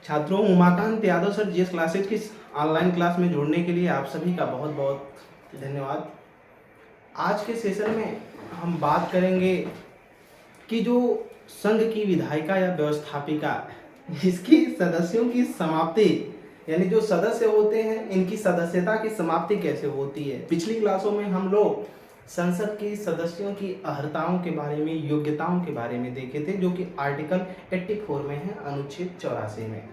छात्रों, Umakant Yadav sir GS classes की online class में जुड़ने के लिए आप सभी का बहुत बहुत धन्यवाद। आज के सेशन में हम बात करेंगे कि जो संघ की विधायिका या व्यवस्थापिका, इसकी सदस्यों की समाप्ति, यानी जो सदस्य होते हैं इनकी सदस्यता की समाप्ति कैसे होती है। पिछली क्लासों में हम लोग संसद के सदस्यों की अर्हताओं के बारे में, योग्यताओं के बारे में देखे थे, जो कि आर्टिकल 84 में है, अनुच्छेद 84 में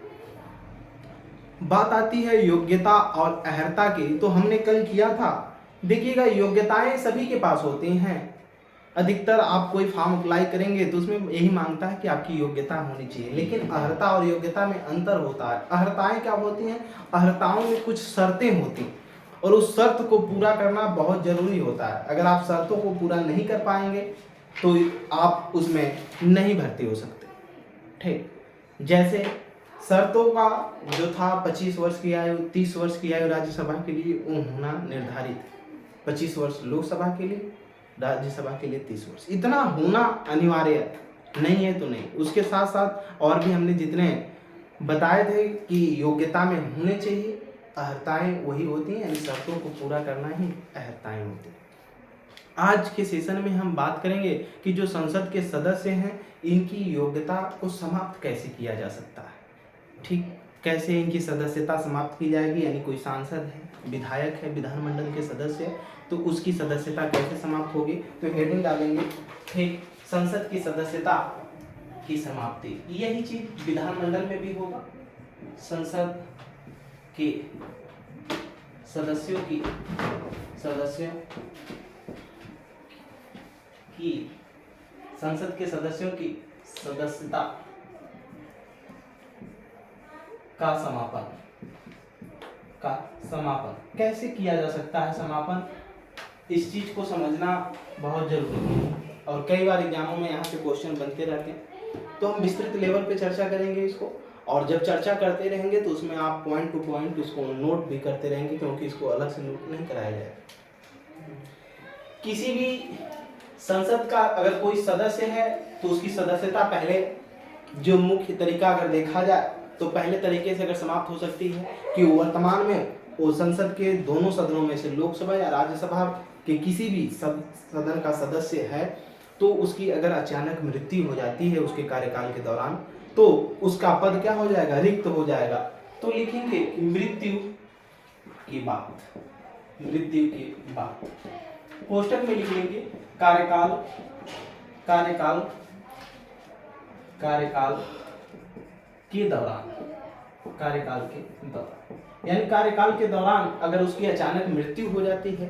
बात आती है योग्यता और अर्हता की। तो हमने कल किया था, देखिएगा योग्यताएं सभी के पास होती हैं। अधिकतर आप कोई फॉर्म अप्लाई करेंगे तो उसमें यही मांगता है कि आपकी योग्यता होनी चाहिए, लेकिन अर्हता और योग्यता में अंतर होता है। अर्हताएं क्या होती हैं? अर्हताओं में कुछ शर्तें होती हैं और उस शर्त को पूरा करना बहुत जरूरी होता है। अगर आप शर्तों को पूरा नहीं कर पाएंगे तो आप उसमें नहीं भर्ती हो सकते। ठीक, जैसे शर्तों का जो था 25 वर्ष की आयु, 30 वर्ष की आयु राज्यसभा के लिए वो होना निर्धारित, 25 वर्ष लोकसभा के लिए, राज्यसभा के लिए 30 वर्ष, इतना होना अनिवार्य नहीं है तो नहीं। उसके साथ साथ और भी हमने जितने बताए थे कि योग्यता में होने चाहिए, अर्हताएं वही होती हैं, यानी शर्तों को पूरा करना ही अर्हताएं होती हैं। आज के सेशन में हम बात करेंगे कि जो संसद के सदस्य हैं इनकी योग्यता को समाप्त कैसे किया जा सकता है। ठीक, कैसे इनकी सदस्यता समाप्त की जाएगी, यानी कोई सांसद है, विधायक है, विधानमंडल के सदस्य है, तो उसकी सदस्यता कैसे समाप्त होगी। तो हेडिंग डालेंगे, ठीक, संसद की सदस्यता की समाप्ति। यही चीज विधानमंडल में भी होगा। संसद के सदस्यों की संसद के सदस्यों की सदस्यता का समापन कैसे किया जा सकता है। समापन, इस चीज को समझना बहुत जरूरी है और कई बार एग्जामों में यहाँ से क्वेश्चन बनते रहते हैं। तो हम विस्तृत लेवल पे चर्चा करेंगे इसको, और जब चर्चा करते रहेंगे तो उसमें आप पॉइंट टू पॉइंट उसको नोट भी करते रहेंगे, क्योंकि इसको अलग से नोट नहीं कराया जाएगा। किसी भी संसद का अगर कोई सदस्य है तो उसकी सदस्यता पहले, जो मुख्य तरीका अगर देखा जाए तो पहले तरीके से अगर समाप्त हो सकती है कि वर्तमान में वो संसद के दोनों सदनों में से, लोकसभा या राज्यसभा के किसी भी सदन का सदस्य है, तो उसकी अगर अचानक मृत्यु हो जाती है उसके कार्यकाल के दौरान, तो उसका पद क्या हो जाएगा? रिक्त हो जाएगा। तो लिखेंगे मृत्यु की बात, कोष्टक में लिख लेंगे कार्यकाल के दौरान, यानी कार्यकाल के दौरान अगर उसकी अचानक मृत्यु हो जाती है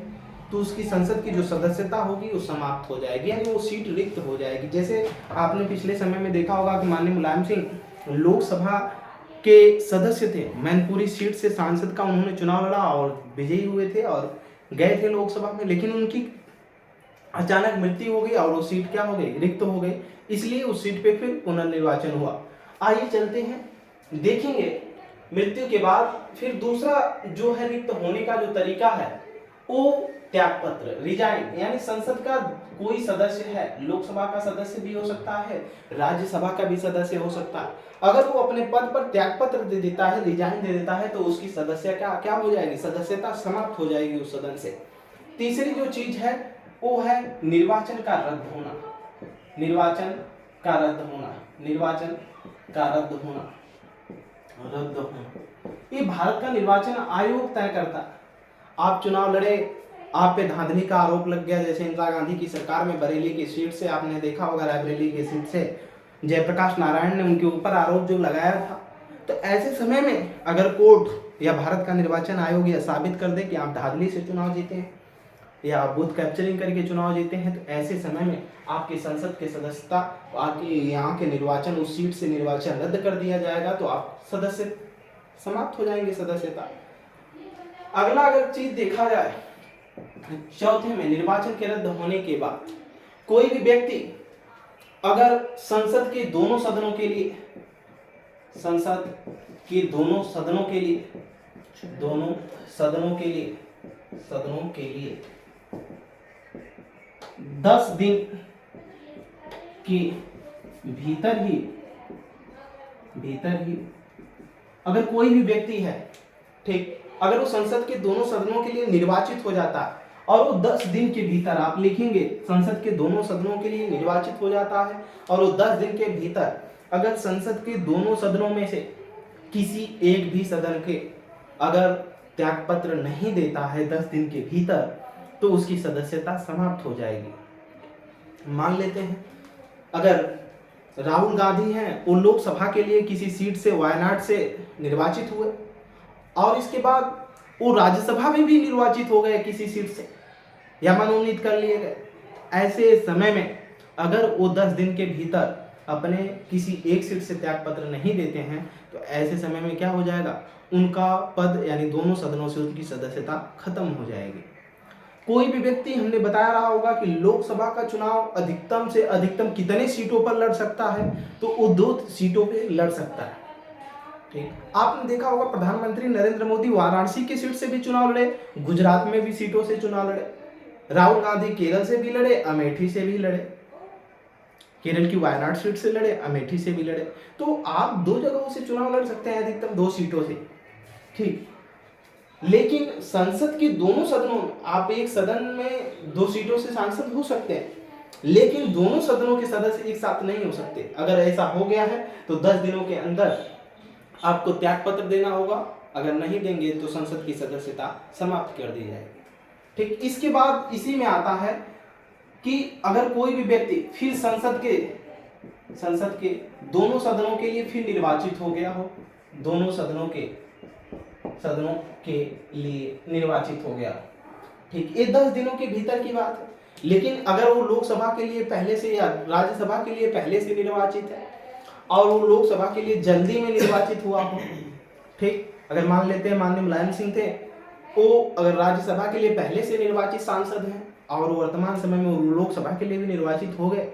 तो उसकी संसद की जो सदस्यता होगी वो समाप्त हो जाएगी, यानी वो सीट रिक्त हो जाएगी। जैसे आपने पिछले समय में देखा होगा कि माननीय मुलायम सिंह लोकसभा के सदस्य थे, मैनपुरी सीट से सांसद का उन्होंने चुनाव लड़ा और विजयी हुए थे और गए थे लोकसभा में, लेकिन उनकी अचानक मृत्यु हो गई और वो सीट क्या हो गई? रिक्त हो गई। इसलिए उस सीट पे फिर पुनर्निर्वाचन हुआ। आइए चलते हैं, देखेंगे मृत्यु के बाद फिर दूसरा जो है रिक्त होने का जो तरीका है वो त्यागपत्र, रिजाइन, यानी संसद का कोई सदस्य है, लोकसभा का सदस्य भी हो सकता है, राज्यसभा का भी सदस्य हो सकता है, अगर वो अपने पद पर त्यागपत्र दे देता है, रिजाइन दे देता है, तो उसकी सदस्य क्या हो जाएगी? सदस्यता समाप्त हो जाएगी उस सदन से। तीसरी जो चीज है वो है निर्वाचन का रद्द होना। ये भारत का निर्वाचन आयोग तय करता है। आप चुनाव लड़े, आप पे धांधली का आरोप लग गया, जैसे इंदिरा गांधी की सरकार में बरेली की सीट से आपने देखा होगा, रायबरेली की सीट से जयप्रकाश नारायण ने उनके ऊपर आरोप जो लगाया था। तो ऐसे समय में अगर कोर्ट या भारत का निर्वाचन आयोग यह साबित कर दे कि आप धांधली से चुनाव जीते हैं या बूथ कैप्चरिंग करके चुनाव जीते हैं, तो ऐसे समय में आपकी संसद के सदस्यता, आपकी यहाँ के निर्वाचन, उस सीट से निर्वाचन रद्द कर दिया जाएगा, तो आप सदस्य समाप्त हो जाएंगे, सदस्यता। अगला अगर चीज देखा जाए, चौथे में निर्वाचन के रद्द होने के बाद कोई भी व्यक्ति अगर संसद के दोनों सदनों के लिए 10 दिन के भीतर ही अगर कोई भी व्यक्ति है, ठीक, अगर वो संसद के दोनों सदनों के लिए निर्वाचित हो जाता है और वो 10 दिन के भीतर, आप लिखेंगे संसद के दोनों सदनों के लिए निर्वाचित हो जाता है और वो 10 दिन के भीतर अगर संसद के दोनों सदनों में से किसी एक भी सदन के अगर त्यागपत्र नहीं देता है 10 दिन के भीतर, तो उसकी सदस्यता समाप्त हो जाएगी। मान लेते हैं अगर राहुल गांधी हैं, वो लोकसभा के लिए किसी सीट से, वायनाड से निर्वाचित हुए और इसके बाद वो राज्यसभा में भी निर्वाचित हो गए किसी सीट से या मनोनीत कर लिए गए, ऐसे समय में अगर वो 10 दिन के भीतर अपने किसी एक सीट से त्यागपत्र नहीं देते हैं, तो ऐसे समय में क्या हो जाएगा, उनका पद यानी दोनों सदनों से उनकी सदस्यता खत्म हो जाएगी। कोई भी व्यक्ति, हमने बताया रहा होगा कि लोकसभा का चुनाव अधिकतम से अधिकतम कितने सीटों पर लड़ सकता है, तो वो 2 सीटों पे लड़ सकता है। ठीक, आपने देखा होगा प्रधानमंत्री नरेंद्र मोदी वाराणसी की सीट से भी चुनाव लड़े, गुजरात में भी सीटों से चुनाव लड़े, राहुल गांधी केरल से भी लड़े, अमेठी से भी लड़े, केरल की वायनाड सीट से लड़े, अमेठी से भी लड़े। तो आप 2 जगहों से चुनाव लड़ सकते हैं, अधिकतम 2 सीटों से। ठीक, लेकिन संसद के दोनों सदनों में आप एक सदन में 2 सीटों से सांसद हो सकते हैं, लेकिन दोनों सदनों के सदस्य एक साथ नहीं हो सकते। अगर ऐसा हो गया है तो 10 दिनों के अंदर आपको त्यागपत्र देना होगा, अगर नहीं देंगे तो संसद की सदस्यता समाप्त कर दी जाएगी। ठीक, इसके बाद इसी में आता है कि अगर कोई भी व्यक्ति फिर संसद के दोनों सदनों के लिए फिर निर्वाचित हो गया हो, दोनों सदनों के लिए निर्वाचित हो गया, ठीक, ये 10 दिनों के भीतर की बात है। लेकिन अगर वो लोकसभा के लिए पहले से या राज्यसभा के लिए पहले से निर्वाचित है और वो लोकसभा के लिए जल्दी में निर्वाचित हुआ हो, ठीक, अगर मान लेते हैं माननीय मुलायम सिंह थे, वो अगर राज्यसभा के लिए पहले से निर्वाचित सांसद हैं और वर्तमान समय में वो लोकसभा के लिए भी निर्वाचित हो गए,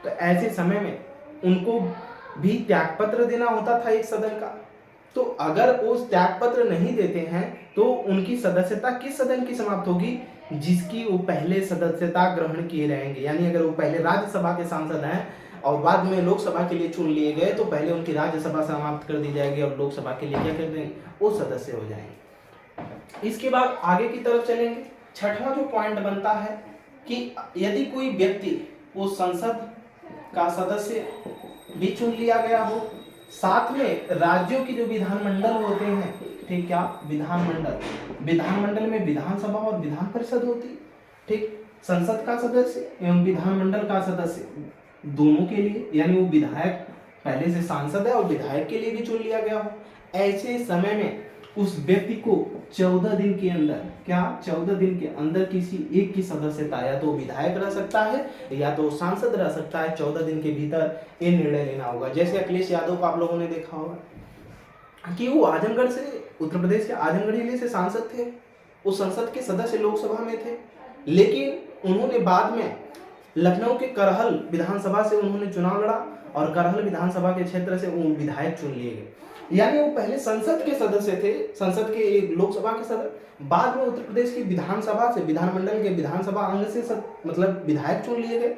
तो ऐसे समय में उनको भी त्यागपत्र देना होता था एक सदन का। तो अगर वो त्यागपत्र नहीं देते हैं तो उनकी सदस्यता किस सदन की समाप्त होगी, जिसकी वो पहले सदस्यता ग्रहण किए रहेंगे। यानी अगर वो पहले राज्यसभा के सांसद हैं और बाद में लोकसभा के लिए चुन लिए गए, तो पहले उनकी राज्यसभा समाप्त कर दी जाएगी और लोकसभा के लिए क्या कर देंगे, वो सदस्य हो जाएंगे। इसके बाद आगे की तरफ चलेंगे। छठवां जो पॉइंट बनता है कि यदि कोई व्यक्ति वो संसद का सदस्य भी चुन लिया गया हो, साथ में राज्यों की जो विधानमंडल होते हैं, ठीक, क्या विधानमंडल में विधानसभा और विधान परिषद होती, ठीक, संसद का सदस्य एवं विधानमंडल का सदस्य दोनों के लिए, यानी वो विधायक पहले से सांसद है और विधायक के लिए भी चुन लिया गया हो, ऐसे समय में उस व्यक्ति को 14 दिन के अंदर, क्या 14 दिन के अंदर किसी एक की सदस्यता, या तो विधायक रह सकता है या तो सांसद रह सकता है, 14 दिन के भीतर ये निर्णय लेना होगा। जैसे अखिलेश यादव को आप लोगों ने देखा होगा कि वो आजमगढ़ से, उत्तर प्रदेश के आजमगढ़ जिले से सांसद थे, वो संसद के सदस्य लोकसभा में थे, लेकिन उन्होंने बाद में लखनऊ के करहल विधानसभा से उन्होंने चुनाव लड़ा और करहल विधानसभा के क्षेत्र से वो विधायक चुन लिए गए। यानी वो पहले संसद के सदस्य थे, संसद के एक लोकसभा के सदस्य, बाद में उत्तर प्रदेश की विधानसभा से, विधानमंडल के विधानसभा अंग से मतलब विधायक चुन लिए गए।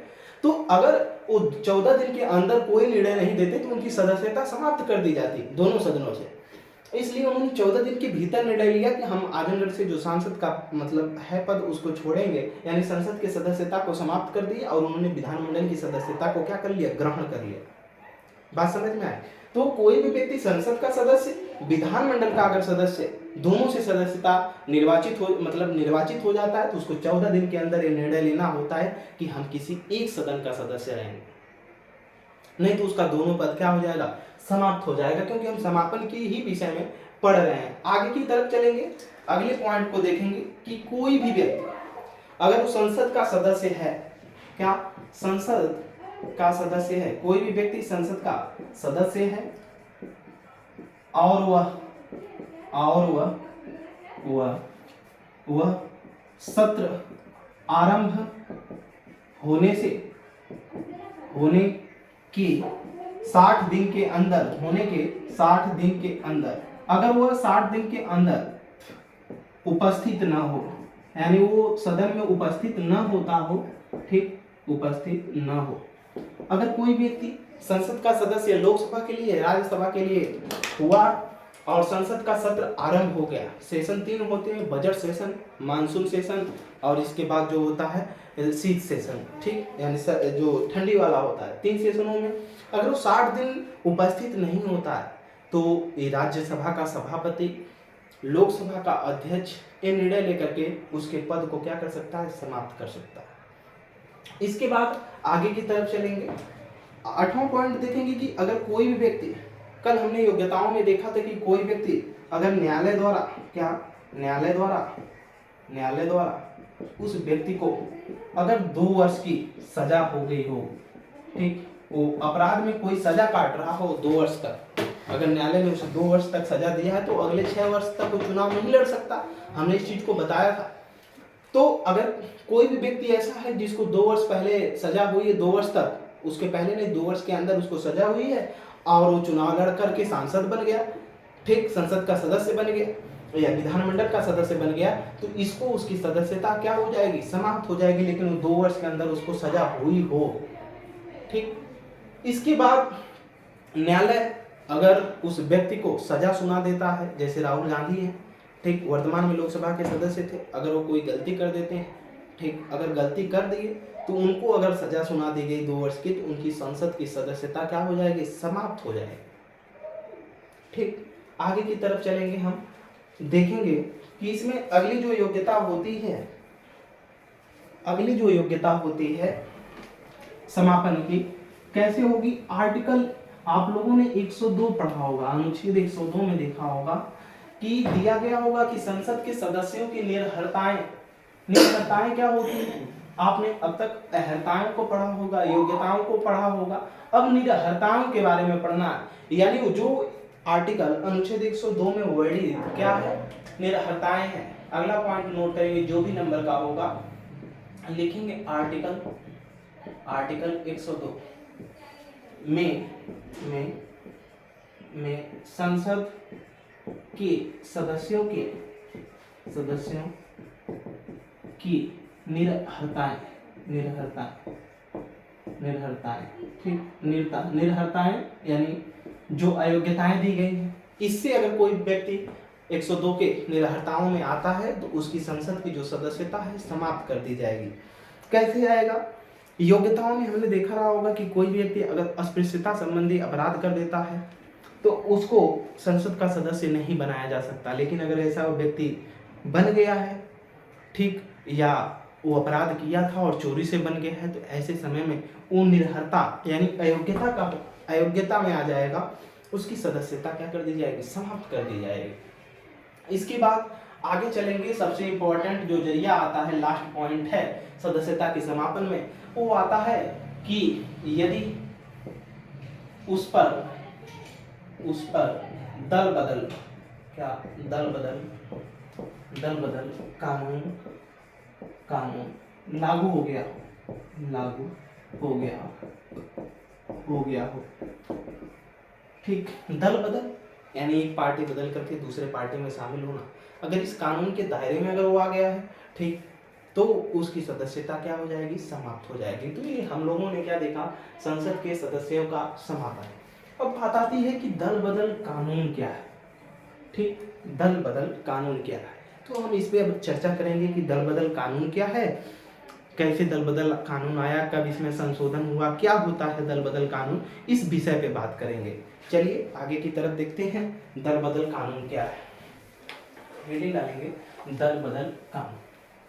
तो अगर वो 14 दिन के अंदर कोई निर्णय नहीं देते तो उनकी सदस्यता समाप्त कर दी जाती दोनों सदनों से। इसलिए उन्होंने 14 दिन के भीतर निर्णय लिया कि हम आजमगढ़ से जो सांसद का मतलब है पद उसको छोड़ेंगे, यानी संसद की सदस्यता को समाप्त कर दिया और उन्होंने विधानमंडल की सदस्यता को क्या कर लिया, ग्रहण कर लिया। बात समझ में आए? तो कोई भी व्यक्ति संसद का सदस्य, विधानमंडल का अगर सदस्य, दोनों से सदस्यता निर्वाचित हो जाता है, तो उसको 14 दिन के अंदर ये निर्णय लेना होता है कि हम किसी एक सदन का सदस्य रहेंगे, नहीं तो उसका दोनों पद क्या हो जाएगा, समाप्त हो जाएगा, क्योंकि हम समापन के ही विषय में पढ़ रहे हैं। आगे की तरफ चलेंगे, अगले पॉइंट को देखेंगे कि कोई भी व्यक्ति अगर वो संसद का सदस्य है, क्या संसद का सदस्य है, कोई भी व्यक्ति संसद का सदस्य है और वह सत्र आरंभ होने के 60 दिन के अंदर अगर वह 60 दिन के अंदर उपस्थित न हो, यानी वो सदन में उपस्थित न होता हो, ठीक, उपस्थित न हो। अगर कोई व्यक्ति संसद का सदस्य लोकसभा के लिए, राज्यसभा के लिए हुआ और संसद का सत्र आरंभ हो गया। सेशन 3 होते हैं, बजट सेशन, मानसून सेशन और इसके बाद जो होता है शीत सेशन, ठीक, यानी जो ठंडी वाला होता है। 3 सेशनों में अगर वो 60 दिन उपस्थित नहीं होता है तो ये राज्यसभा का सभापति, लोकसभा का अध्यक्ष ये निर्णय लेकर के उसके पद को क्या कर सकता है, समाप्त कर सकता है। इसके बाद आगे की तरफ चलेंगे। 8वां पॉइंट देखेंगे कि अगर कोई भी व्यक्ति, कल हमने योग्यताओं में देखा था कि कोई व्यक्ति अगर न्यायालय द्वारा उस व्यक्ति को अगर 2 वर्ष की सजा हो गई हो, ठीक, वो अपराध में कोई सजा काट रहा हो 2 वर्ष तक, अगर न्यायालय ने उसे 2 वर्ष तक सजा दिया है तो अगले 6 वर्ष तक वो चुनाव नहीं लड़ सकता। हमने इस चीज को बताया था। तो अगर कोई भी व्यक्ति ऐसा है जिसको 2 वर्ष पहले सजा हुई है, 2 वर्ष तक, उसके पहले नहीं 2 वर्ष के अंदर उसको सजा हुई है और वो चुनाव लड़ करके सांसद बन गया, ठीक, संसद का सदस्य बन गया या विधानमंडल का सदस्य बन गया, तो इसको उसकी सदस्यता क्या हो जाएगी, समाप्त हो जाएगी, लेकिन वो 2 वर्ष के अंदर उसको सजा हुई हो, ठीक। इसके बाद न्यायालय अगर उस व्यक्ति को सजा सुना देता है, जैसे राहुल गांधी है, ठीक, वर्तमान में लोकसभा के सदस्य थे, अगर वो कोई गलती कर देते हैं, ठीक, अगर गलती कर दिए तो उनको अगर सजा सुना दी गई 2 वर्ष की, तो उनकी संसद की सदस्यता क्या हो जाएगी, समाप्त हो जाएगी, ठीक। आगे की तरफ चलेंगे, हम देखेंगे कि इसमें अगली जो योग्यता होती है समापन की, कैसे होगी। आर्टिकल आप लोगों ने 102 पढ़ा होगा, अनुच्छेद 102 में देखा होगा कि दिया गया होगा कि संसद के सदस्यों की निर्भरताएं क्या होती हैं। आपने अब तक अहर्ताओं को पढ़ा होगा, योग्यताओं को पढ़ा होगा, अब निर्भरताओं के बारे में पढ़ना है। यानी जो आर्टिकल अनुच्छेद 102 में वर्णित क्या है, निर्भरताएं हैं। अगला पॉइंट नोट करेंगे, जो भी नंबर का होगा लिखेंगे आर्टिकल 102 में संसद के सदस्यों की निर्भरताएं, ठीक, निर्भरताएं यानी जो अयोग्यताएं दी गई हैं, इससे अगर कोई व्यक्ति 102 के निर्भरताओं में आता है तो उसकी संसद की जो सदस्यता है समाप्त कर दी जाएगी। कैसे आएगा, योग्यताओं में हमने देखा रहा होगा कि कोई व्यक्ति अगर अस्पृश्यता संबंधी अपराध कर देता है तो उसको संसद का सदस्य नहीं बनाया जा सकता, लेकिन अगर ऐसा व्यक्ति बन गया है, ठीक, या वो अपराध किया था और चोरी से बन गया है, तो ऐसे समय में वो निर्भरता यानी अयोग्यता में आ जाएगा, उसकी सदस्यता क्या कर दी जाएगी, समाप्त कर दी जाएगी। इसके बाद आगे चलेंगे, सबसे इंपॉर्टेंट जो जरिया आता है, लास्ट पॉइंट है सदस्यता के समापन में, वो आता है कि यदि उस पर दल बदल कानून लागू हो गया हो, ठीक। दल बदल यानी एक पार्टी बदल करके दूसरे पार्टी में शामिल होना, अगर इस कानून के दायरे में अगर वो आ गया है, ठीक, तो उसकी सदस्यता क्या हो जाएगी, समाप्त हो जाएगी। तो ये हम लोगों ने क्या देखा, संसद के सदस्यों का समापन। अब बात आती है कि दल बदल कानून क्या है, ठीक, दल बदल कानून क्या है। तो हम इस पे अब चर्चा करेंगे कि दल बदल कानून क्या है, कैसे दल बदल कानून आया, कब इसमें संशोधन हुआ, क्या होता है दल बदल कानून, इस विषय पे बात करेंगे। चलिए आगे की तरफ देखते हैं, दल बदल कानून क्या है। हेडिंग डालेंगे, दल बदल कानून।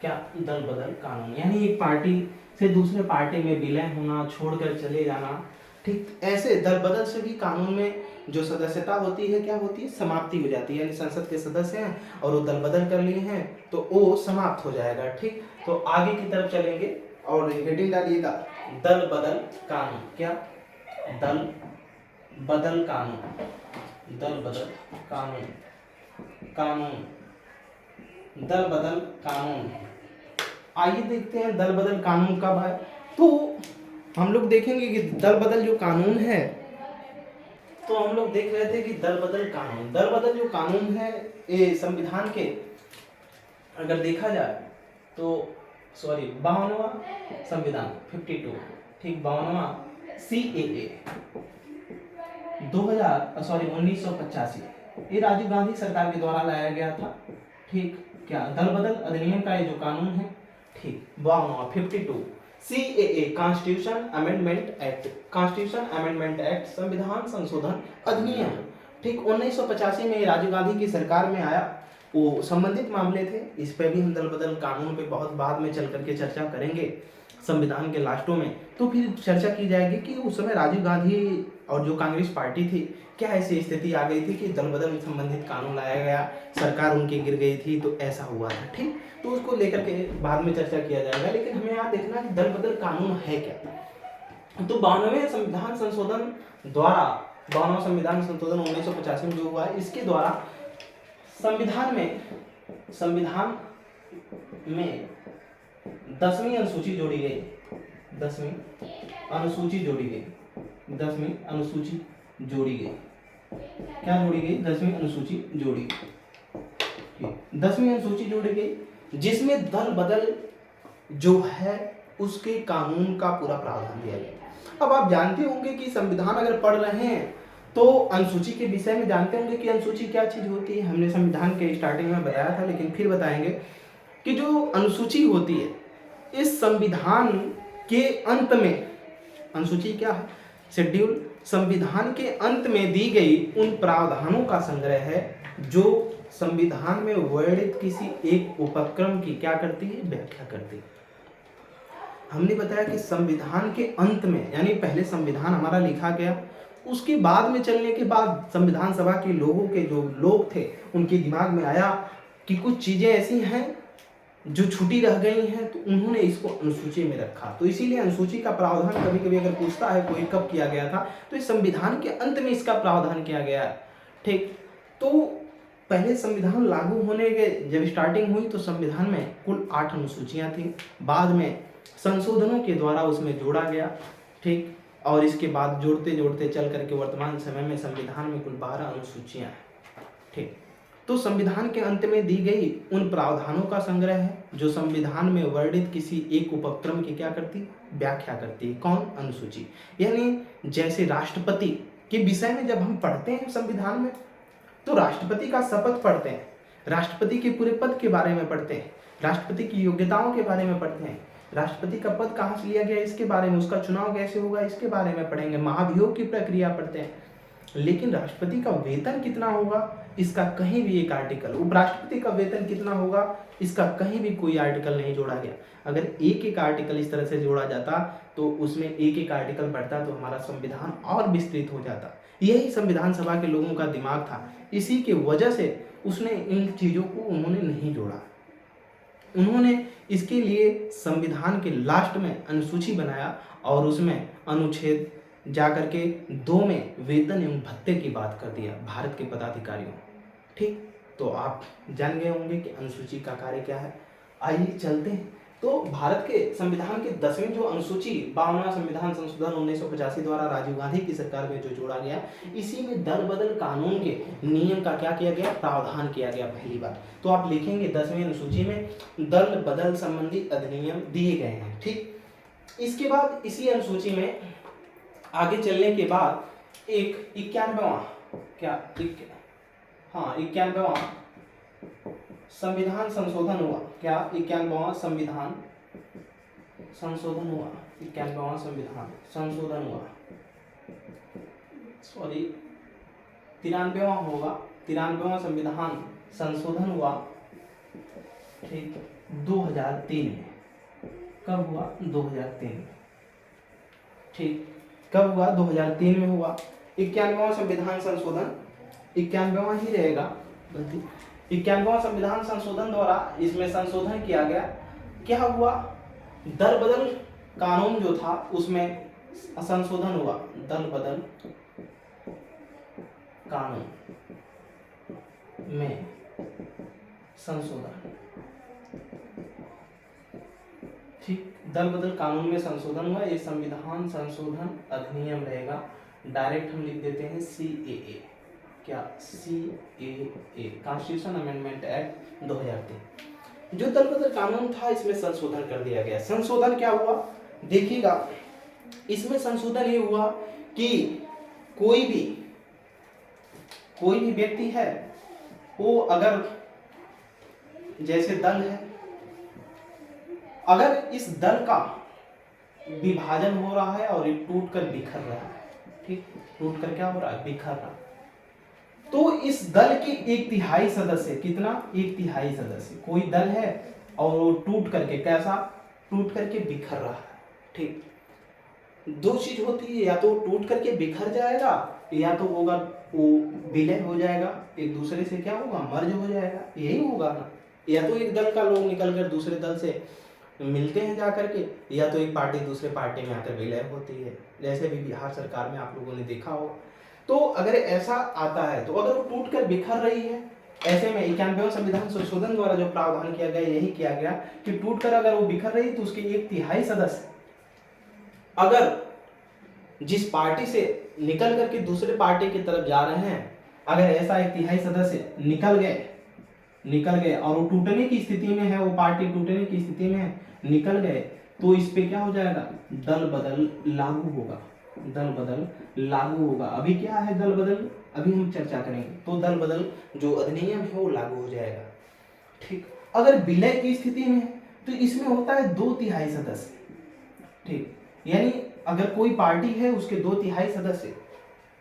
क्या दल बदल कानून यानी एक पार्टी से दूसरे पार्टी में विलय होना, छोड़कर चले जाना, ठीक। ऐसे दल बदल से भी कानून में जो सदस्यता होती है क्या होती है, समाप्ति हो जाती है। यानी संसद के सदस्य हैं और वो दल बदल कर लिए हैं तो वो समाप्त हो जाएगा, ठीक। तो आगे की तरफ चलेंगे और हेडिंग डालिएगा, दल बदल कानून। क्या दल बदल कानून, दल बदल कानून, दल बदल कानून। आइए देखते हैं दल बदल कानून कब है। तो हम लोग देखेंगे कि दल बदल जो कानून है, तो हम लोग देख रहे थे कि दल बदल जो कानून है, ये संविधान के अगर देखा जाए तो 52वां संविधान 52, ठीक, 52वां CAA 1985 ये राजीव गांधी सरकार के द्वारा लाया गया था। ठीक, क्या दल बदल अधिनियम का ये जो कानून है, ठीक, 52 CAA constitution amendment act, constitution amendment act संविधान संशोधन अधिनियम, ठीक, 1985 में राजीव गांधी की सरकार में आया। वो संबंधित मामले थे, इस पे भी हम दल बदल कानून पे बहुत बाद में चल करके चर्चा करेंगे संविधान के लास्टों में। तो फिर चर्चा की जाएगी कि उस समय राजीव गांधी और जो कांग्रेस पार्टी थी, क्या ऐसी स्थिति आ गई थी कि दल बदल संबंधित कानून लाया गया, सरकार उनकी गिर गई थी, तो ऐसा हुआ था। ठीक, तो उसको लेकर के बाद में चर्चा किया जाएगा, लेकिन हमें यहाँ देखना है कि दल बदल कानून है क्या। तो 92वें संविधान संशोधन द्वारा, 92वां संविधान संशोधन 1985 में जो हुआ है, इसके द्वारा संविधान में 10वीं अनुसूची जोड़ी गई, 10वीं अनुसूची जोड़ी गई, 10वीं अनुसूची जोड़ी गई। क्या जोड़ी गई? 10वीं अनुसूची जोड़ी गई। 10वीं अनुसूची जोड़ी गई जिसमें दल बदल जो है उसके कानून का पूरा प्रावधान दिया गया। अब आप जानते होंगे कि संविधान अगर पढ़ रहे हैं तो अनुसूची के विषय में जानते होंगे कि अनुसूची क्या चीज होती है। हमने संविधान के स्टार्टिंग में बताया था, लेकिन फिर बताएंगे कि जो अनुसूची होती है इस संविधान के अंत में, अनुसूची क्या है? शेड्यूल, संविधान के अंत में दी गई उन प्रावधानों का संग्रह है जो संविधान में वर्णित किसी एक उपक्रम की क्या करती है? व्याख्या करती है। हमने बताया कि संविधान के अंत में, यानी पहले संविधान हमारा लिखा गया, उसके बाद में चलने के बाद संविधान सभा के लोगों के जो लोग थे उनके दिमाग में आया कि कुछ चीजें ऐसी हैं जो छुटी रह गई हैं, तो उन्होंने इसको अनुसूची में रखा। तो इसीलिए अनुसूची का प्रावधान कभी कभी अगर पूछता है कोई कब किया गया था, तो इस संविधान के अंत में इसका प्रावधान किया गया है। ठीक, तो पहले संविधान लागू होने के जब स्टार्टिंग हुई तो संविधान में कुल 8 अनुसूचियां थी, बाद में संशोधनों के द्वारा उसमें जोड़ा गया। ठीक, और इसके बाद जोड़ते जोड़ते चल करके वर्तमान समय में संविधान में कुल 12 अनुसूचियां हैं। ठीक, तो संविधान के अंत में दी गई उन प्रावधानों का संग्रह है जो संविधान में वर्णित किसी एक उपक्रम की क्या करती? व्याख्या करती है। कौन? अनुसूची। यानी जैसे राष्ट्रपति के विषय में जब हम पढ़ते हैं संविधान में, तो राष्ट्रपति का शपथ पढ़ते हैं, राष्ट्रपति के पूरे पद के बारे में पढ़ते हैं, राष्ट्रपति की योग्यताओं के बारे में पढ़ते हैं, राष्ट्रपति का पद कहाँ से लिया गया इसके बारे में, उसका चुनाव कैसे होगा इसके बारे में पढ़ेंगे, महाभियोग की प्रक्रिया पढ़ते हैं। लेकिन राष्ट्रपति का वेतन कितना होगा इसका कहीं भी एक आर्टिकल, उपराष्ट्रपति का वेतन कितना होगा इसका कहीं भी कोई आर्टिकल नहीं जोड़ा गया। अगर एक एक आर्टिकल इस तरह से जोड़ा जाता तो उसमें एक एक आर्टिकल बढ़ता तो हमारा संविधान और विस्तृत हो जाता। यही संविधान सभा के लोगों का दिमाग था, इसी के वजह से उसने इन चीजों को उन्होंने नहीं जोड़ा। उन्होंने इसके लिए संविधान के लास्ट में अनुसूची बनाया और उसमें अनुच्छेद जाकर के 2 में वेतन एवं भत्ते की बात कर दिया भारत के पदाधिकारियों। ठीक, तो आप जान गए होंगे कि अनुसूची का कार्य क्या है। आइए चलते हैं। तो भारत के संविधान के 10वीं जो अनुसूची 52वां संविधान संशोधन 1985 द्वारा राजीव गांधी की सरकार में जो जोड़ा गया, इसी में दल बदल कानून के नियम का क्या किया गया? प्रावधान किया गया पहली बार। तो आप लिखेंगे 10वीं अनुसूची में दल बदल संबंधी अधिनियम दिए गए हैं। ठीक, इसके बाद इसी अनुसूची में आगे चलने के बाद एक 91वां संविधान संशोधन हुआ। क्या? 91वां संविधान संशोधन हुआ। 91वां संविधान संशोधन हुआ, सॉरी 93वां होगा। 93वां संविधान संशोधन हुआ। ठीक, 2003 में। कब हुआ? 2003 में। ठीक, कब हुआ? 2003 में हुआ। 91वां संविधान संशोधन, 91वां ही रहेगा, 91वां संविधान संशोधन द्वारा इसमें संशोधन किया गया। क्या हुआ? दल बदल कानून जो था उसमें संशोधन हुआ। दल बदल कानून में संशोधन। ठीक, दल बदल कानून में संशोधन हुआ। ये संविधान संशोधन अधिनियम रहेगा, डायरेक्ट हम लिख देते हैं CAA। क्या? CAA constitution amendment act 2003। जो दल बदल कानून था इसमें संशोधन कर दिया गया। संशोधन क्या हुआ देखिएगा, इसमें संशोधन ये हुआ कि कोई कोई भी व्यक्ति है वो अगर जैसे दल है, अगर इस दल का विभाजन हो रहा है और ये टूट कर बिखर रहा है, ठीक, टूट कर क्या हो रहा है, बिखर रहा, तो इस दल के 1/3 सदस्य, कितना, 1/3 सदस्य, कोई दल है और वो टूट करके कैसा, टूट करके बिखर रहा है, ठीक, दो चीज होती है, या तो टूट करके बिखर जाएगा या तो होगा वो विलय हो जाएगा, एक दूसरे से क्या होगा, मर्ज हो जाएगा, यही होगा ना, या तो एक दल का लोग निकल कर दूसरे दल से मिलते हैं जा करके, या तो एक पार्टी दूसरे पार्टी में आकर विलय होती है, जैसे भी बिहार सरकार में आप लोगों ने देखा होगा। तो अगर ऐसा आता है, तो अगर वो टूट कर बिखर रही है, ऐसे में 91वें संविधान संशोधन द्वारा जो प्रावधान किया गया यही किया गया कि टूट कर अगर वो बिखर रही तो उसके 1/3 सदस्य अगर जिस पार्टी से निकल करके दूसरे पार्टी की तरफ जा रहे हैं, अगर ऐसा 1/3 सदस्य निकल गए और वो टूटने की स्थिति में है, वो पार्टी टूटने की स्थिति में है, निकल गए, तो इस पे क्या हो जाएगा, दल बदल लागू होगा, दल बदल लागू होगा। अभी क्या है दल बदल, अभी हम चर्चा करेंगे, तो दल बदल जो अधिनियम है वो लागू हो जाएगा, ठीक। अगर विलय की स्थिति में है तो इसमें होता है 2/3 सदस्य, ठीक, यानी अगर कोई पार्टी है उसके 2/3 सदस्य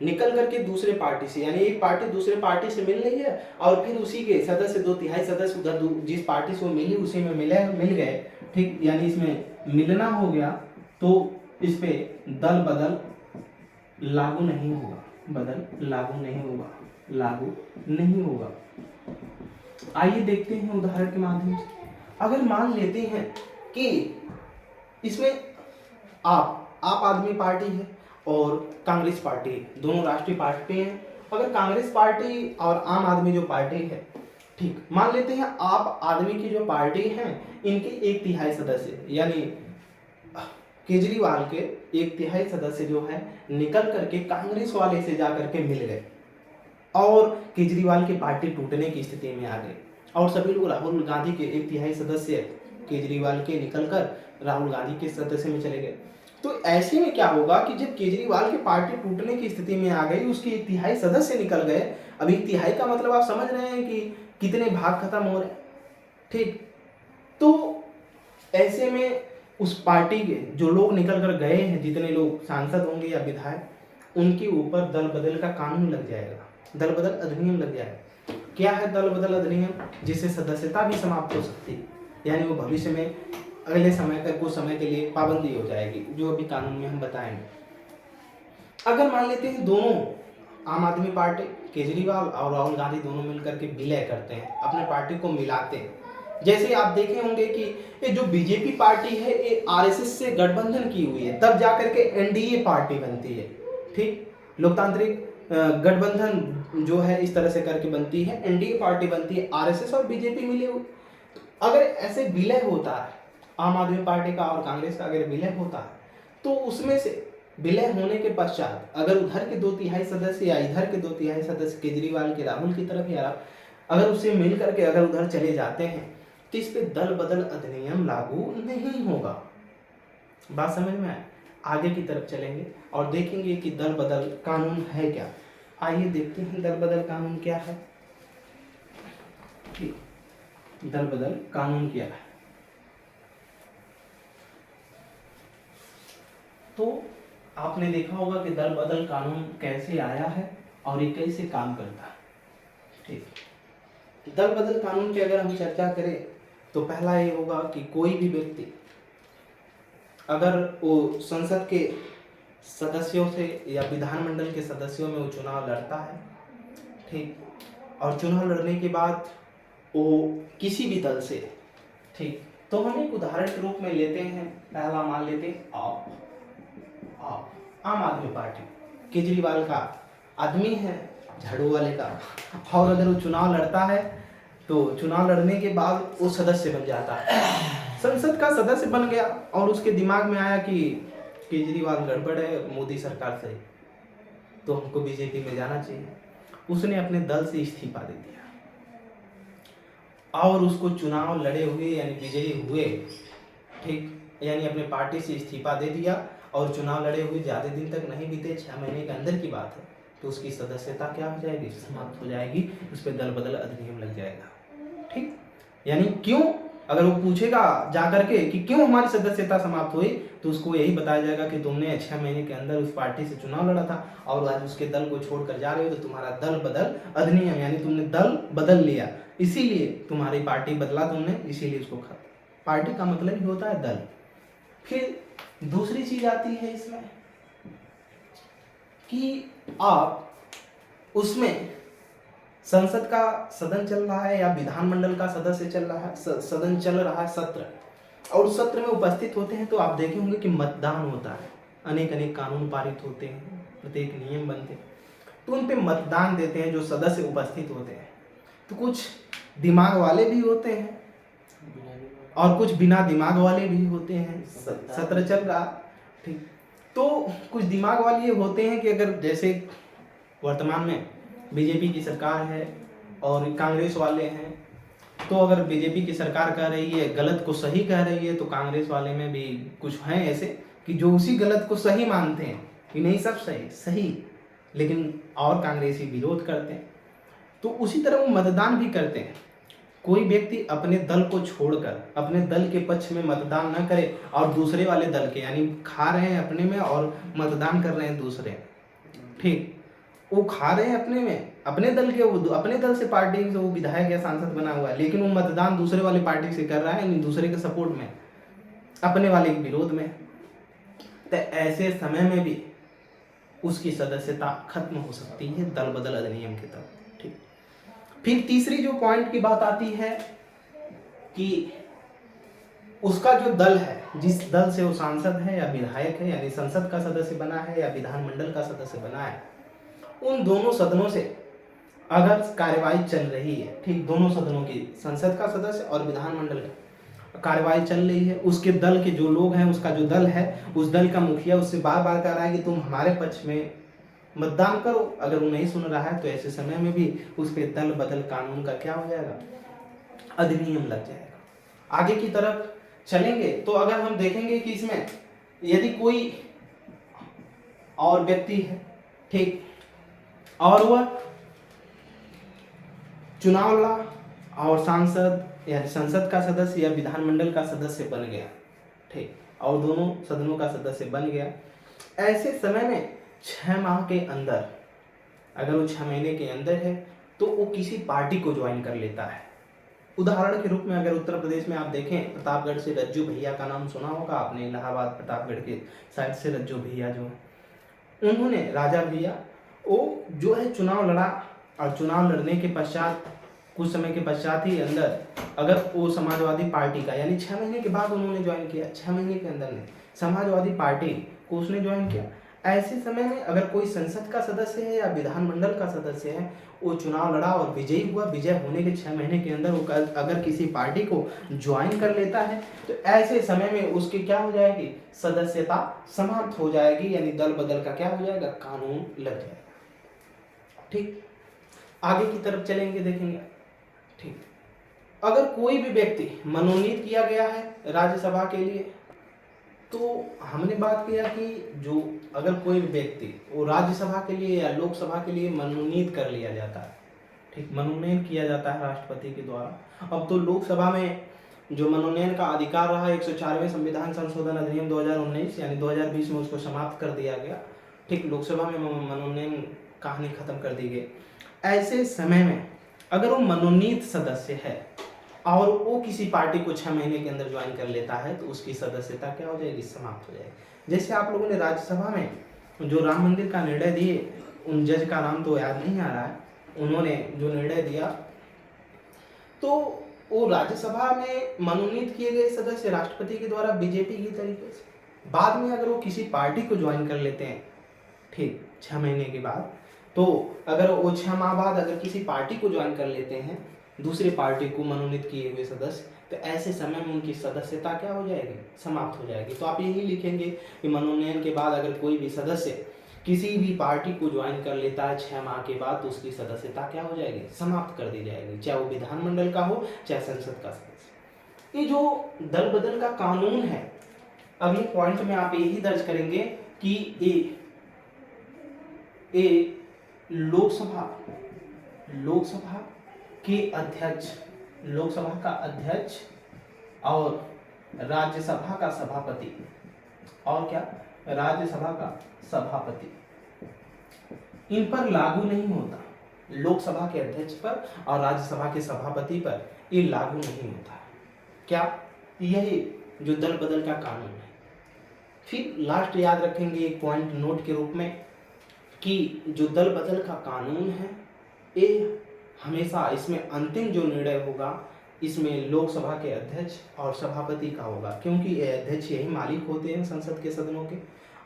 निकल करके दूसरे पार्टी से, यानी एक पार्टी दूसरे पार्टी से मिल रही है और फिर उसी के सदस्य 2/3 सदस्य उधर जिस पार्टी से वो मिली उसी में मिल गए, ठीक, यानी इसमें मिलना हो गया, तो इस पे दल बदल लागू नहीं होगा, बदल लागू नहीं होगा, लागू नहीं होगा। आइए देखते हैं उदाहरण के माध्यम से। अगर मान लेते हैं कि इसमें आप आदमी पार्टी है और कांग्रेस पार्टी, दोनों राष्ट्रीय पार्टी हैं। अगर कांग्रेस पार्टी और आम आदमी जो पार्टी है, ठीक, मान लेते हैं आप आदमी की जो पार्टी है इनके 1/3 सदस्य, यानी केजरीवाल के 1/3 सदस्य जो है निकल करके कांग्रेस वाले से जाकर के मिल गए और केजरीवाल की पार्टी टूटने की स्थिति में आ गई और सभी लोग राहुल गांधी के 1/3 सदस्य केजरीवाल के निकलकर राहुल गांधी के सदस्य में चले गए। तो ऐसे में क्या होगा कि जब केजरीवाल की पार्टी टूटने की स्थिति में आ गई, उसके 1/3 सदस्य निकल गए, अब 1/3 का मतलब आप समझ रहे हैं कि कितने भाग खत्म हो रहे हैं, ठीक। तो ऐसे में उस पार्टी के जो लोग निकल कर गए हैं, जितने लोग सांसद होंगे या विधायक, उनके ऊपर दल बदल का कानून लग जाएगा, दल बदल अधिनियम लग जाएगा। क्या है दल बदल अधिनियम, जिससे सदस्यता भी समाप्त हो सकती है, यानी वो भविष्य में अगले समय तक कुछ समय के लिए पाबंदी हो जाएगी, जो अभी कानून में हम बताएंगे। अगर मान लेते हैं दोनों आम आदमी पार्टी केजरीवाल और राहुल गांधी दोनों मिलकर के विलय करते हैं, अपने पार्टी को मिलाते हैं, जैसे आप देखे होंगे कि ये जो बीजेपी पार्टी है ये आरएसएस से गठबंधन की हुई है, तब जाकर के एनडीए पार्टी बनती है, ठीक, लोकतांत्रिक गठबंधन जो है इस तरह से करके बनती है, एनडीए पार्टी बनती है, आरएसएस और बीजेपी मिले हुए। अगर ऐसे विलय होता है आम आदमी पार्टी का और कांग्रेस का, अगर विलय होता है तो उसमें से विलय होने के पश्चात अगर उधर के 2/3 सदस्य या इधर के 2/3 सदस्य केजरीवाल के राहुल की तरफ या अगर उससे मिल करके अगर उधर चले जाते हैं तो इस पे दल बदल अधिनियम लागू नहीं होगा। बात समझ में आए? आगे की तरफ चलेंगे और देखेंगे कि दल बदल कानून है क्या। आइए देखते हैं दल बदल कानून क्या है। दल बदल कानून क्या है? तो आपने देखा होगा कि दल बदल कानून कैसे आया है और ये कैसे काम करता है। ठीक, दल बदल कानून की अगर हम चर्चा करें तो पहला ये होगा कि कोई भी व्यक्ति अगर वो संसद के सदस्यों से या विधानमंडल के सदस्यों में वो चुनाव लड़ता है, ठीक, और चुनाव लड़ने के बाद वो किसी भी दल से, ठीक, तो हम एक उदाहरण के रूप में लेते हैं, पहला मान लेते हैं आप आम आदमी पार्टी, केजरीवाल का आदमी है, झाड़ू वाले का, और अगर वो चुनाव लड़ता है तो चुनाव लड़ने के बाद वो सदस्य बन जाता है, संसद का सदस्य बन गया और उसके दिमाग में आया कि केजरीवाल गड़बड़ है मोदी सरकार से, तो हमको बीजेपी में जाना चाहिए। उसने अपने दल से इस्तीफा दे दिया और उसको चुनाव लड़े हुए यानी विजयी हुए, ठीक, यानी अपने पार्टी से इस्तीफा दे दिया और चुनाव लड़े हुए ज़्यादा दिन तक नहीं बीते, 6 महीने के अंदर की बात है, तो उसकी सदस्यता क्या हो जाएगी, समाप्त हो जाएगी, उस पर दल बदल अधिनियम लग जाएगा। ठीक, यानी क्यों, अगर वो पूछेगा जा करके कि क्यों हमारी सदस्यता समाप्त हुई, तो उसको यही बताया जाएगा कि तुमने 6 महीने के अंदर उस पार्टी से चुनाव लड़ा था और आज उसके दल को छोड़कर जा रहे हो, तो तुम्हारा दल बदल अधिनियम, यानी तुमने दल बदल लिया, इसीलिए तुम्हारी पार्टी बदला तुमने, इसीलिए उसको खत्म। पार्टी का मतलब ही होता है दल। फिर दूसरी चीज आती है इसमें कि आप उसमें संसद का सदन चल रहा है या विधानमंडल का सदस्य चल रहा है, सदन चल रहा है, सत्र, और उस सत्र में उपस्थित होते हैं, तो आप देखे होंगे कि मतदान होता है, अनेक अनेक कानून पारित होते हैं, प्रत्येक नियम बनते हैं, तो उन पे मतदान देते हैं जो सदस्य उपस्थित होते हैं। तो कुछ दिमाग वाले भी होते हैं और कुछ बिना दिमाग वाले भी होते हैं। सत्र चल रहा, ठीक, तो कुछ दिमाग वाले ये होते हैं कि अगर जैसे वर्तमान में बीजेपी की सरकार है और कांग्रेस वाले हैं, तो अगर बीजेपी की सरकार कह रही है गलत को सही कह रही है, तो कांग्रेस वाले में भी कुछ हैं ऐसे कि जो उसी गलत को सही मानते हैं कि नहीं सब सही, लेकिन और कांग्रेसी विरोध करते हैं। तो उसी तरह वो मतदान भी करते हैं। कोई व्यक्ति अपने दल को छोड़कर अपने दल के पक्ष में मतदान न करे और दूसरे वाले दल के, यानी खा रहे हैं अपने में और मतदान कर रहे हैं दूसरे, ठीक, वो खा रहे हैं अपने में, अपने दल के, वो अपने दल से पार्टी से वो विधायक या सांसद बना हुआ है, लेकिन वो मतदान दूसरे वाले पार्टी से कर रहा है, यानी दूसरे के सपोर्ट में, अपने वाले के विरोध में, तो ऐसे समय में भी उसकी सदस्यता खत्म हो सकती है दल बदल अधिनियम के तहत। ठीक, फिर तीसरी जो पॉइंट की बात आती है कि उसका जो दल है, जिस दल से वो सांसद है या विधायक है, यानी संसद का सदस्य बना है या विधानमंडल का सदस्य बना है, उन दोनों सदनों से अगर कार्यवाही चल रही है, ठीक, दोनों सदनों की, संसद का सदस्य और विधानमंडल का कार्यवाही चल रही है, उसके दल के जो लोग हैं, उसका जो दल है, उस दल का मुखिया उससे बार बार कह रहा है कि तुम हमारे पक्ष में मतदान करो, अगर वो नहीं सुन रहा है तो ऐसे समय में भी उस पर दल बदल कानून का क्या हो जाएगा, अधिनियम लग जाएगा। आगे की तरफ चलेंगे तो अगर हम देखेंगे कि इसमें यदि कोई और व्यक्ति है, ठीक, और वह चुनाव लड़ा और सांसद या संसद का सदस्य या विधानमंडल का सदस्य बन गया, ठीक, और दोनों सदनों का सदस्य बन गया, ऐसे समय में 6 माह के अंदर, अगर वो 6 महीने के अंदर है, तो वो किसी पार्टी को ज्वाइन कर लेता है। उदाहरण के रूप में अगर उत्तर प्रदेश में आप देखें, प्रतापगढ़ से रज्जू भैया का नाम सुना होगा आपने, इलाहाबाद प्रतापगढ़ के साइड से रज्जू भैया जो, उन्होंने, राजा भैया, वो जो है चुनाव लड़ा और चुनाव लड़ने के पश्चात कुछ समय के पश्चात ही अंदर, अगर वो समाजवादी पार्टी का, यानी 6 महीने के बाद उन्होंने ज्वाइन किया, 6 महीने के अंदर नहीं, समाजवादी पार्टी को उसने ज्वाइन किया, ऐसे समय में अगर कोई संसद का सदस्य है या विधानमंडल का सदस्य है, वो चुनाव लड़ा और विजयी हुआ, विजय होने के 6 महीने के अंदर वो अगर किसी पार्टी को ज्वाइन कर लेता है, तो ऐसे समय में उसकी क्या हो जाएगी, सदस्यता समाप्त हो जाएगी, यानी दल बदल का क्या हो जाएगा, कानून लग जाएगा। ठीक, आगे की तरफ चलेंगे, देखेंगे, ठीक, अगर कोई भी व्यक्ति मनोनीत किया गया है राज्यसभा के लिए, तो हमने बात किया कि जो अगर कोई भी व्यक्ति वो राज्यसभा के लिए या लोकसभा के लिए मनोनीत कर लिया जाता है, ठीक, मनोनयन किया जाता है राष्ट्रपति के द्वारा। अब तो लोकसभा में जो मनोनयन का अधिकार रहा, 104वें संविधान संशोधन अधिनियम 2019 यानी 2020 में उसको समाप्त कर दिया गया, ठीक, लोकसभा में मनोनयन कहानी खत्म कर दी गई। ऐसे समय में अगर वो मनोनीत सदस्य है और वो किसी पार्टी को 6 महीने के अंदर ज्वाइन कर लेता है, तो उसकी सदस्यता क्या हो जाएगी, समाप्त हो जाएगी। जैसे आप लोगों ने राज्यसभा में जो राम मंदिर का निर्णय दिए, उन जज का नाम तो याद नहीं आ रहा है, उन्होंने जो निर्णय दिया, तो वो राज्यसभा में मनोनीत किए गए सदस्य राष्ट्रपति के द्वारा बीजेपी की तरीके से, बाद में अगर वो किसी पार्टी को ज्वाइन कर लेते हैं, ठीक, 6 महीने के बाद, तो अगर वो 6 माह बाद अगर किसी पार्टी को ज्वाइन कर लेते हैं, दूसरी पार्टी को मनोनीत किए हुए सदस्य, तो ऐसे समय में उनकी सदस्यता क्या हो जाएगी, समाप्त हो जाएगी। तो आप यही लिखेंगे कि मनोनयन के बाद अगर कोई भी सदस्य किसी भी पार्टी को ज्वाइन कर लेता है 6 माह के बाद, तो उसकी सदस्यता क्या हो जाएगी, समाप्त कर दी जाएगी, चाहे वो विधानमंडल का हो चाहे संसद का सदस्य। ये जो दल बदल का कानून है, अगले पॉइंट में आप यही दर्ज करेंगे कि लोकसभा लोकसभा के अध्यक्ष, लोकसभा का अध्यक्ष और राज्यसभा का सभापति, और क्या, राज्यसभा का सभापति, इन पर लागू नहीं होता। लोकसभा के अध्यक्ष पर और राज्यसभा के सभापति पर ये लागू नहीं होता। क्या, यही जो दल बदल का कानून है। फिर लास्ट याद रखेंगे एक पॉइंट नोट के रूप में कि जो दल बदल का कानून है ये हमेशा इसमें अंतिम जो निर्णय होगा इसमें लोकसभा के अध्यक्ष और सभापति का होगा, क्योंकि ये अध्यक्ष यही मालिक होते हैं संसद के सदनों के,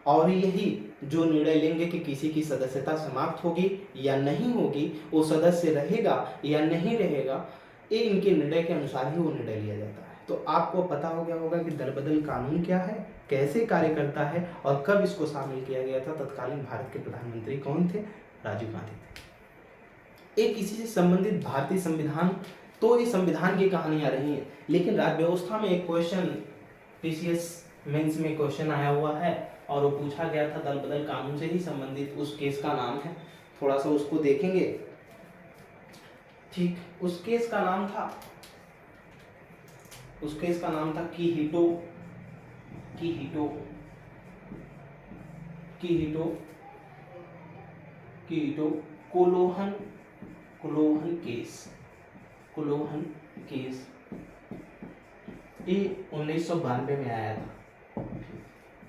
और यही जो निर्णय लेंगे कि किसी की सदस्यता समाप्त होगी या नहीं होगी, वो सदस्य रहेगा या नहीं रहेगा, ये इनके निर्णय के अनुसार ही वो निर्णय लिया जाता है। तो आपको पता हो गया होगा कि दल बदल कानून क्या है, कैसे कार्य करता है और कब इसको शामिल किया गया था। तत्कालीन भारत के प्रधानमंत्री कौन थे? राजीव गांधी थे। एक इसी से संबंधित भारतीय संविधान, तो ये संविधान की कहानियां रही हैं, लेकिन राज्य व्यवस्था में एक क्वेश्चन पीसीएस मेंस में क्वेश्चन आया हुआ है और वो पूछा गया था दल बदल कानून से ही संबंधित। उस केस का नाम है, थोड़ा सा उसको देखेंगे। ठीक, उस केस का नाम था किहीटो कोलोहन केस। ये 1992 में आया था।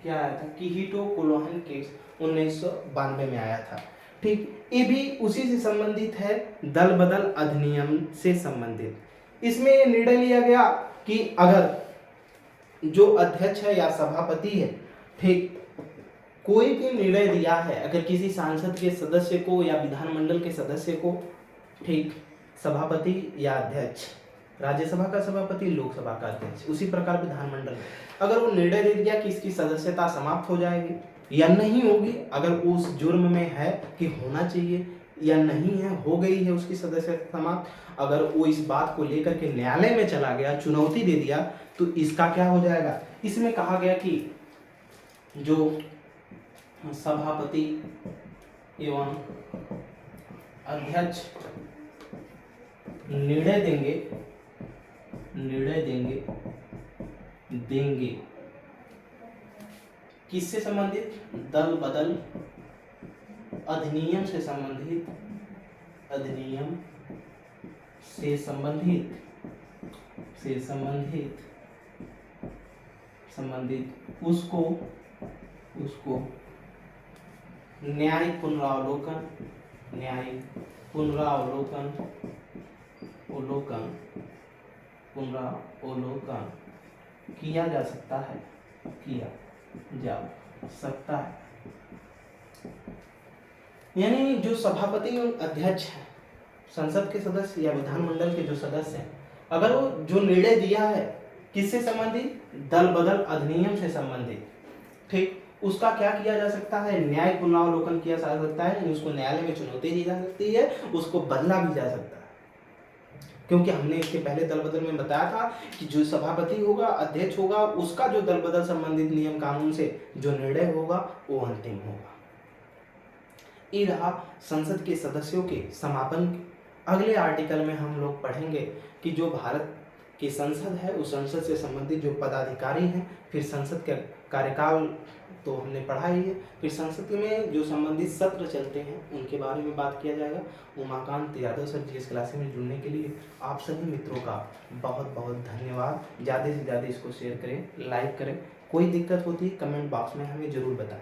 क्या आया था? किहीटो कोलोहन केस 1992 में आया था। ठीक, ये भी उसी से संबंधित है, दल बदल अधिनियम से संबंधित। इसमें ये निर्णय लिया गया कि अगर जो अध्यक्ष है या सभापति है, ठीक, कोई भी निर्णय दिया है, अगर किसी सांसद के सदस्य को या विधानमंडल के सदस्य को, ठीक, सभापति या अध्यक्ष, राज्यसभा का सभापति, लोकसभा का अध्यक्ष, उसी प्रकार विधानमंडल, अगर वो निर्णय दे दिया कि इसकी सदस्यता समाप्त हो जाएगी या नहीं होगी, अगर उस जुर्म में है कि होना चाहिए या नहीं है, हो गई है उसकी सदस्यता समाप्त, अगर वो इस बात को लेकर के न्यायालय में चला गया, चुनौती दे दिया, तो इसका क्या हो जाएगा? इसमें कहा गया कि जो सभापति एवं अध्यक्ष निर्णय देंगे किससे संबंधित? दल बदल अधिनियम से संबंधित उसको न्यायिक पुनरावलोकन किया जा सकता है। यानी जो सभापति और अध्यक्ष है, संसद के सदस्य या विधानमंडल के जो सदस्य हैं, अगर वो जो निर्णय दिया है किससे संबंधित? दल बदल अधिनियम से संबंधित, ठीक, उसका क्या किया जा सकता है? न्यायिक पुनरावलोकन किया जा सकता है, यानी उसको न्यायालय में चुनौती दी जा सकती है, उसको बदला भी जा सकता है। क्योंकि हमने इसके पहले दल बदल में बताया था कि जो सभापति होगा, अध्यक्ष होगा, उसका जो दल बदल संबंधित नियम कानून से जो निर्णय होगा वो अंतिम होगा। ये रहा संसद के सदस्यों के समापन। अगले आर्टिकल में हम लोग पढ़ेंगे कि जो भारत की संसद है, उस संसद से संबंधित जो पदाधिकारी हैं, फिर संसद के कार्यकाल तो हमने पढ़ा ही है, फिर संसद में जो संबंधित सत्र चलते हैं उनके बारे में बात किया जाएगा। Umakant Yadav sir GS classes में जुड़ने के लिए आप सभी मित्रों का बहुत बहुत धन्यवाद। ज़्यादा से ज़्यादा इसको शेयर करें, लाइक करें। कोई दिक्कत होती है कमेंट बॉक्स में हमें ज़रूर बताएं।